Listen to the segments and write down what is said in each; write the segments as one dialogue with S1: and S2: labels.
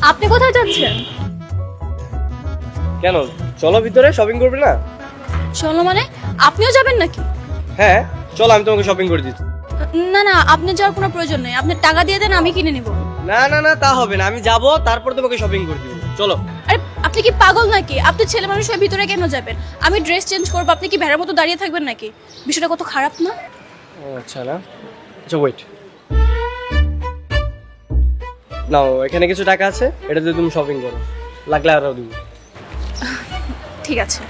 S1: আপনি কোথায় যাচ্ছেন?
S2: কেন, চলো ভিতরে, শপিং করবে না?
S1: চলো মানে আপনিও যাবেন নাকি?
S2: হ্যাঁ চলো, আমি তোমাকে শপিং করে দিচ্ছি।
S1: না না, আপনি যাওয়ার কোনো প্রয়োজন নেই। আপনি টাকা দিয়ে দেন, আমি কিনে নিব।
S2: না না না, তা হবে না, আমি যাব তারপর তোমাকে শপিং করে দিব। চলো।
S1: আরে আপনি কি পাগল নাকি? আপনি ছেলে মানুষ হয়ে ভিতরে কেন যাবেন? আমি ড্রেস চেঞ্জ করবো, আপনি কি ভেড়ার মতো দাঁড়িয়ে থাকবেন নাকি? বিষয়টা কত খারাপ না?
S2: ও আচ্ছা, না আচ্ছা, ওয়েট নাও, এখানে কিছু টাকা আছে, এটা দিয়ে তুমি শপিং করো, লাগলে আরও দিব।
S1: ঠিক আছে।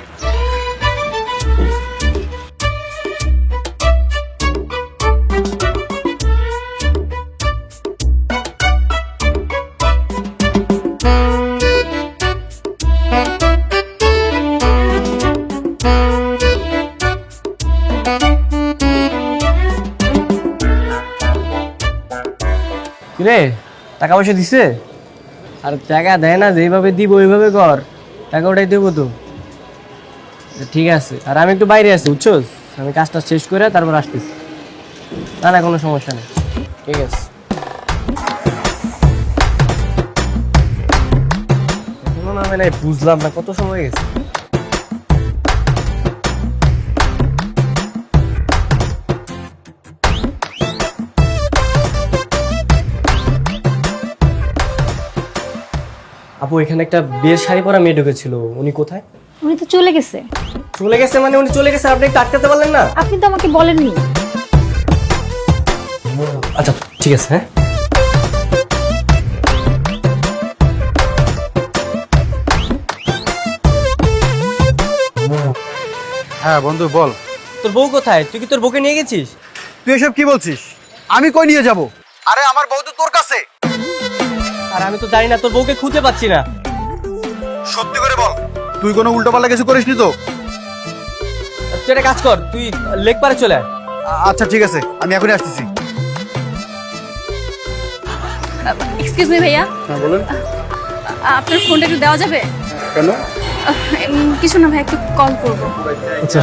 S2: কিরে, টাকা পয়সা দিছে? আর টাকা দেয় না, যেভাবে দিব ওইভাবে কর, টাকা ওটাই দেবো তো। ঠিক আছে, আর আমি একটু বাইরে আছি বুঝছোস, আমি কাজটা শেষ করে তারপর আসতেছি। না না, কোনো সমস্যা নেই, ঠিক আছে। এখনো নামে নাই, বুঝলাম না কত সময় গেছে। আপু, এখানে একটা বিয়ের শাড়ি পরা মেয়ে ঢুকেছিল, উনি কোথায়?
S3: উনি তো চলে গেছে।
S2: চলে গেছে মানে? উনি চলে গেছে, আপনি একটু আটকাতে পারলেন না?
S3: আপনি তো আমাকে বলেননি।
S2: আচ্ছা ঠিক আছে, হ্যাঁ।
S4: হ্যাঁ বন্ধু বল।
S2: তোর বউ কোথায়? তুই কি তোর বউকে নিয়ে গেছিস?
S4: তুই এসব কি বলছিস? আমি কই নিয়ে যাব? আরে আমার বউ তো তোর কাছে।
S2: আর আমি তো জানি না, তোর বউকে খুঁজে পাচ্ছি না।
S4: সত্যি করে বল, তুই কোনো উল্টোপাল্টা কিছু করিসনি তো?
S2: তুই একটা কাজ কর, তুই লেক পারে চলে আয়।
S4: আচ্ছা ঠিক আছে, আমি এখনই আসতেছি।
S1: এক্সকিউজ মি ভাইয়া,
S4: হ্যাঁ বলুন।
S1: আপনার ফোনটা একটু দেওয়া যাবে?
S4: কেন?
S1: কিছু না ভাই, একটু কল করবো।
S2: আচ্ছা।